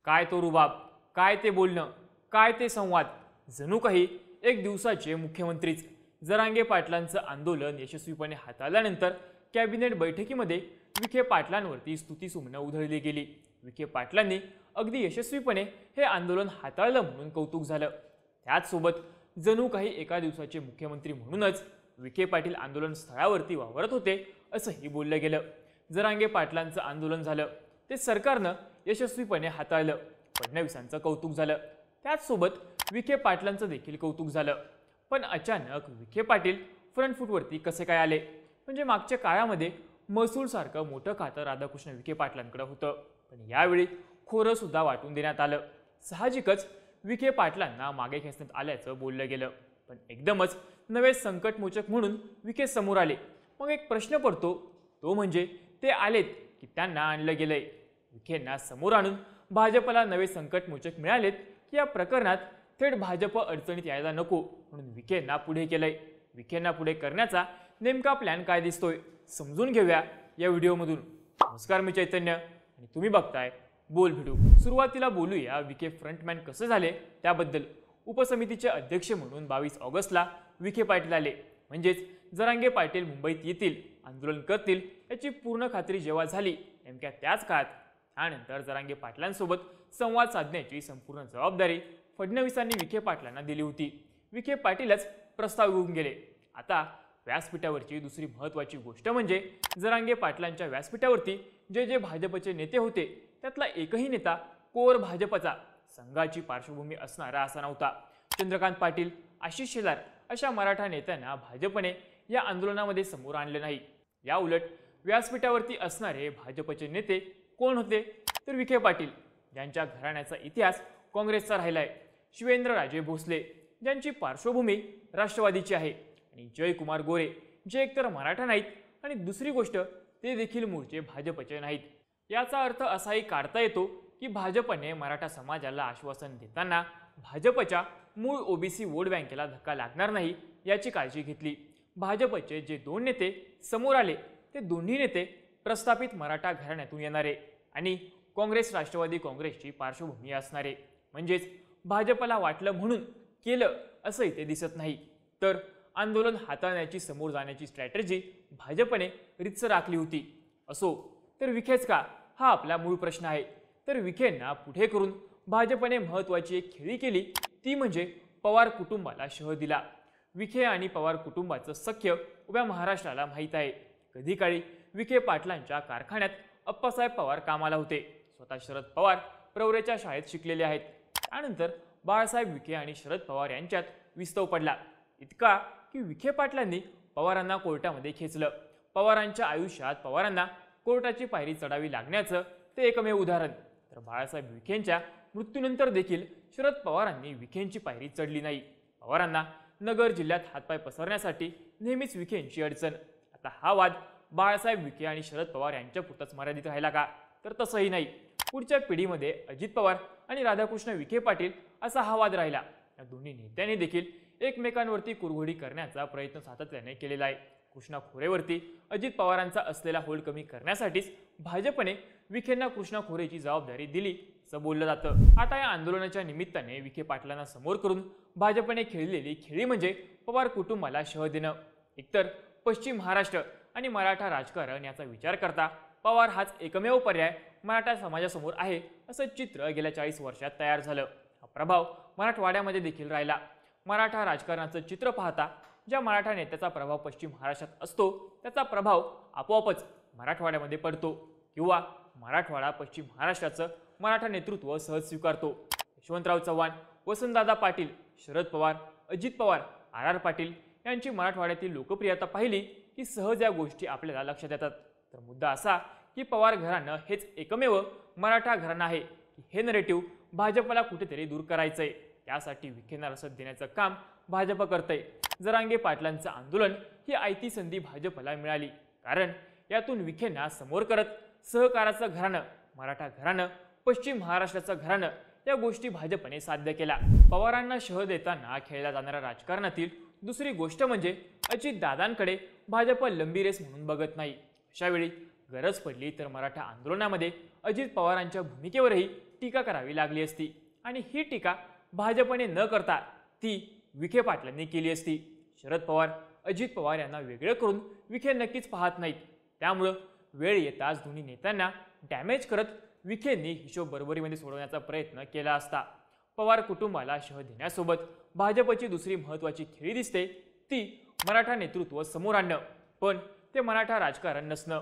काय तो रुबाब, काय ते बोलणं, काय ते संवाद, जणू काही एक दिवसाचे मुख्यमंत्रीच. जरांगे पाटलांचं आंदोलन यशस्वीपणे हाताळल्यानंतर कॅबिनेट बैठकीमध्ये विखे पाटलांवरती स्तुतीसुमनं उधळली गेली. विखे पाटलांनी अगदी यशस्वीपणे हे आंदोलन हाताळलं म्हणून कौतुक झालं. त्याचसोबत जणू काही एका दिवसाचे मुख्यमंत्री म्हणूनच विखे पाटील आंदोलन स्थळावरती वावरत होते असंही बोललं गेलं. जरांगे पाटलांचं आंदोलन झालं, ते सरकारनं यशस्वीपणे हाताळलं, फडणवीसांचं कौतुक झालं. त्याचसोबत विखे पाटलांचं देखील कौतुक झालं. पण अचानक विखे पाटील फ्रंट फूटवरती कसे काय आले? म्हणजे मागच्या काळामध्ये महसूल सारखं मोठं खातं राधाकृष्ण विखे पाटलांकडे होतं, पण यावेळी खोरं सुद्धा वाटून देण्यात आलं. साहजिकच विखे पाटलांना मागे खेचण्यात आल्याचं बोललं गेलं. पण एकदमच नवे संकटमोचक म्हणून विखे समोर आले. मग एक प्रश्न पडतो, तो म्हणजे ते आलेत की त्यांना आणलं गेलंय? विखेंना समोर आणून भाजपला नवे संकटमोचक मिळालेत की या प्रकरणात थेट भाजप अडचणीत यायला नको म्हणून विखेंना पुढे केलंय? विखेंना पुढे करण्याचा नेमका प्लॅन काय दिसतोय, समजून घेऊया या व्हिडिओमधून. नमस्कार, मी चैतन्य आणि तुम्ही बघताय बोल भिडू. सुरुवातीला बोलूया विखे फ्रंटमॅन कसे झाले त्याबद्दल. उपसमितीचे अध्यक्ष म्हणून 22 ऑगस्टला विखे पाटील आले. म्हणजेच जरांगे पाटील मुंबईत येतील, आंदोलन करतील याची पूर्ण खात्री जेव्हा झाली, नेमक्या त्याच काळात त्यानंतर जरांगे पाटलांसोबत संवाद साधण्याची संपूर्ण जबाबदारी फडणवीसांनी विखे पाटलांना दिली होती. विखे पाटीलच प्रस्ताव घेऊन गेले. आता व्यासपीठावरची दुसरी महत्त्वाची गोष्ट म्हणजे जरांगे पाटलांच्या व्यासपीठावरती जे भाजपचे नेते होते त्यातला एकही नेता कोर भाजपचा, संघाची पार्श्वभूमी असणारा असा नव्हता. चंद्रकांत पाटील, आशिष शेलार अशा मराठा नेत्यांना भाजपने या आंदोलनामध्ये समोर आणले नाही. या उलट व्यासपीठावरती असणारे भाजपचे नेते कोण होते? तर विखे पाटील, ज्यांच्या घराण्याचा इतिहास काँग्रेसचा राहिलाय. शिवेंद्रराजे भोसले, ज्यांची पार्श्वभूमी राष्ट्रवादीची आहे. आणि जयकुमार गोरे, जे एकतर मराठा नाहीत आणि दुसरी गोष्ट ते देखील मूळचे भाजपचे नाहीत. याचा अर्थ असाही काढता येतो की भाजपने मराठा समाजाला आश्वासन देताना भाजपच्या मूळ ओबीसी वोट बँकेला धक्का लागणार नाही याची काळजी घेतली. भाजपचे जे दोन नेते समोर आले ते दोन्ही नेते प्रस्थापित मराठा घराण्यातून येणारे आणि काँग्रेस राष्ट्रवादी काँग्रेसची पार्श्वभूमी असणारे. म्हणजेच भाजपला वाटलं म्हणून केलं असं इथे दिसत नाही, तर आंदोलन हाताळण्याची समोर जाण्याची स्ट्रॅटेजी भाजपने रितसर आखली होती. असो तर विखेच का, हा आपला मूळ प्रश्न आहे. तर विखेंना पुढे करून भाजपने महत्त्वाची एक खेळी केली, ती म्हणजे पवार कुटुंबाला शह दिला. विखे आणि पवार कुटुंबाचं सख्य उभ्या महाराष्ट्राला माहीत आहे. कधी काळी विखे पाटलांच्या कारखान्यात अप्पासाहेब पवार कामाला होते. स्वतः शरद पवार प्रवरेच्या शाळेत शिकलेले आहेत. त्यानंतर बाळासाहेब विखे आणि शरद पवार यांच्यात विस्तव पडला, इतका की विखे पाटलांनी पवारांना कोर्टामध्ये खेचलं. पवारांच्या आयुष्यात पवारांना कोर्टाची पायरी चढावी लागण्याचं ते एकमेव उदाहरण. तर बाळासाहेब विखेंच्या मृत्यूनंतर देखील शरद पवारांनी विखेंची पायरी चढली नाही. पवारांना नगर जिल्ह्यात हातपाय पसरण्यासाठी नेहमीच विखेंची अडचण. आता हा वाद बाळासाहेब विखे आणि शरद पवार यांच्यापुरताच मर्यादित राहिला का? तर तसंही नाही. पुढच्या पिढीमध्ये अजित पवार आणि राधाकृष्ण विखे पाटील असा हा वाद राहिला. या दोन्ही नेत्यांनी देखील एकमेकांवरती कुरघोडी करण्याचा प्रयत्न सातत्याने केलेला आहे. कृष्णा खोरेवरती अजित पवारांचा असलेला होल्ड कमी करण्यासाठीच भाजपने विखेंना कृष्णा खोरेची जबाबदारी दिली असं बोललं जातं. आता या आंदोलनाच्या निमित्ताने विखे पाटलांना समोर करून भाजपने खेळलेली खेळी म्हणजे पवार कुटुंबाला शह देणं. एकतर पश्चिम महाराष्ट्र आणि मराठा राजकारण याचा विचार करता पवार हाच एकमेव पर्याय मराठा समाजासमोर आहे असं चित्र गेल्या 40 वर्षात तयार झालं. हा प्रभाव मराठवाड्यामध्ये देखील राहिला. मराठा राजकारणाचं चित्र पाहता ज्या मराठा नेत्याचा प्रभाव पश्चिम महाराष्ट्रात असतो त्याचा प्रभाव आपोआपच मराठवाड्यामध्ये पडतो, किंवा मराठवाडा पश्चिम महाराष्ट्राचं मराठा नेतृत्व सहज स्वीकारतो. यशवंतराव चव्हाण, वसंतदादा पाटील, शरद पवार, अजित पवार, आर पाटील यांची मराठवाड्यातील लोकप्रियता पाहिली की सहज या गोष्टी आपल्याला लक्षात येतात. तर मुद्दा असा की पवार घराणं हेच एकमेव मराठा घराणं आहे की हे नरेटिव्ह भाजपला कुठेतरी दूर करायचंय. त्यासाठी विखेंना रसद देण्याचं काम भाजप करतंय. जरांगे पाटलांचं आंदोलन ही आयती संधी भाजपला मिळाली, कारण यातून विखेंना समोर करत सहकाराचं घराणं, मराठा घराणं, पश्चिम महाराष्ट्राचं घराणं या गोष्टी भाजपने साध्य केल्या. पवारांना शह देताना खेळल्या जाणाऱ्या राजकारणातील दुसरी गोष्ट म्हणजे अजितदादांकडे भाजप लंबी रेस म्हणून बघत नाही. अशावेळी गरज पडली तर मराठा आंदोलनामध्ये अजित पवारांच्या भूमिकेवरही टीका करावी लागली असती आणि ही टीका भाजपने न करता ती विखे पाटलांनी केली असती. शरद पवार अजित पवार यांना वेगळं करून विखे नक्कीच पाहत नाहीत. त्यामुळं वेळ येताच दोन्ही नेत्यांना डॅमेज करत विखेंनी हिशोब बरोबरीमध्ये सोडवण्याचा प्रयत्न केला असता. पवार कुटुंबाला शह देण्यासोबत भाजपची दुसरी महत्त्वाची खेळी दिसते ती मराठा नेतृत्व समोर आणणं. पण ते मराठा राजकारण नसणं.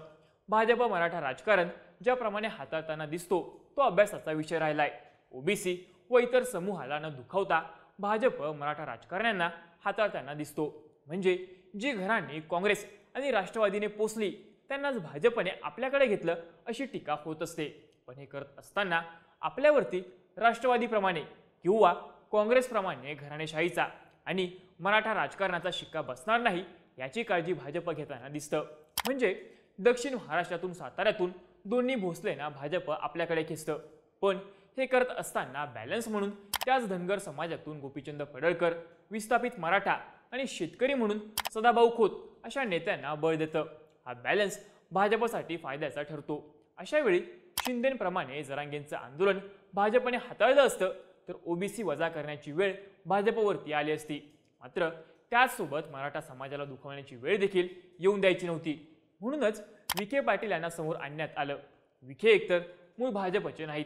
भाजप मराठा राजकारण ज्याप्रमाणे हाताळताना दिसतो तो अभ्यासाचा विषय राहिलाय. ओबीसी व इतर समूहाला न दुखावता भाजप मराठा राजकारण्यांना हाताळताना दिसतो. म्हणजे जी घरांनी काँग्रेस आणि राष्ट्रवादीने पोचली त्यांनाच भाजपने आपल्याकडे घेतलं अशी टीका होत असते. पण हे करत असताना आपल्यावरती राष्ट्रवादीप्रमाणे किंवा काँग्रेसप्रमाणे घराणेशाहीचा आणि मराठा राजकारणाचा शिक्का बसणार नाही याची काळजी भाजप घेताना दिसतं. म्हणजे दक्षिण महाराष्ट्रातून साताऱ्यातून दोन्ही भोसलेंना भाजप आपल्याकडे खेचतं. पण हे करत असताना बॅलन्स म्हणून त्याच धनगर समाजातून गोपीचंद पडळकर, विस्थापित मराठा आणि शेतकरी म्हणून सदाभाऊ खोत अशा नेत्यांना बळ देतं. हा बॅलन्स भाजपसाठी फायद्याचा ठरतो. अशा वेळी शिंदेप्रमाणे जरांगेंचं आंदोलन भाजपने हाताळलं असतं तर ओबीसी वजा करण्याची वेळ भाजपवरती आली असती. मात्र त्याचसोबत मराठा समाजाला दुखावण्याची वेळ देखील येऊन द्यायची नव्हती. म्हणूनच विखे पाटील यांना समोर आणण्यात आलं. विखे एकतर मूळ भाजपचे नाहीत,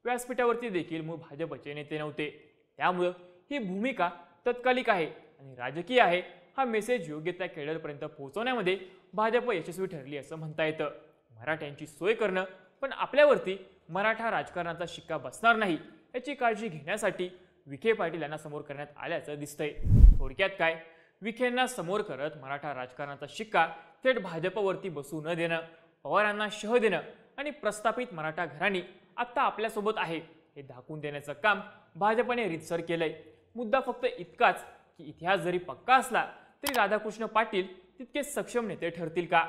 व्यासपीठावरती देखील मूळ भाजपचे नेते नव्हते. त्यामुळं ही भूमिका तत्कालिक आहे आणि राजकीय आहे हा मेसेज योग्य त्या केडरपर्यंत पोहोचवण्यामध्ये भाजप यशस्वी ठरली असं म्हणता येतं. मराठ्यांची सोय करणं पण आपल्यावरती मराठा राजकारणाचा शिक्का बसणार नाही याची काळजी घेण्यासाठी विखे पाटील यांना समोर करण्यात आल्याचं दिसतंय. थोडक्यात काय, विखेंना समोर करत मराठा राजकारणाचा शिक्का थेट भाजपवरती बसू न देणं, पवारांना शह देणं आणि प्रस्थापित मराठा घराणी आत्ता आपल्यासोबत आहे हे दाखवून देण्याचं काम भाजपने रीतसर केलंय. मुद्दा फक्त इतकाच की इतिहास जरी पक्का असला तरी राधाकृष्ण पाटील तितके सक्षम नेते ठरतील का?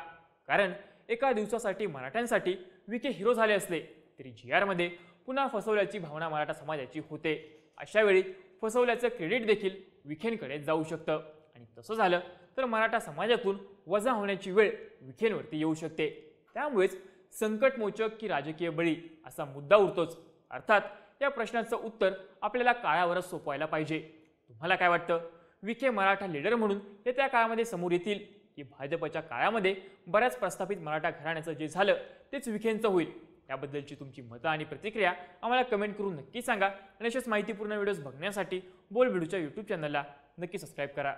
कारण एका दिवसासाठी मराठ्यांसाठी विखे हिरो झाले असले तरी GR मध्ये पुन्हा फसवल्याची भावना मराठा समाजाची होते. अशा वेळी फसवल्याचं क्रेडिट देखील विखेंकडे जाऊ शकतं आणि तसं झालं तर मराठा समाजातून वजा होण्याची वेळ विखेंवरती येऊ शकते. त्यामुळेच संकटमोचक की राजकीय बळी असा मुद्दा उरतोच. अर्थात या प्रश्नाचं उत्तर आपल्याला काळावरच सोपवायला पाहिजे. तुम्हाला काय वाटतं? विखे मराठा लीडर म्हणून येत्या काळामध्ये समोर येतील की भाजपच्या काळामध्ये बऱ्याच प्रस्थापित मराठा घराण्याचं जे झालं तेच विखेंचं होईल? याबद्दलची तुमची मतं आणि प्रतिक्रिया आम्हाला कमेंट करून नक्की सांगा आणि अशाच माहितीपूर्ण व्हिडिओज बघण्यासाठी बोलबिडूच्या YouTube चॅनलला नक्की सबस्क्राईब करा.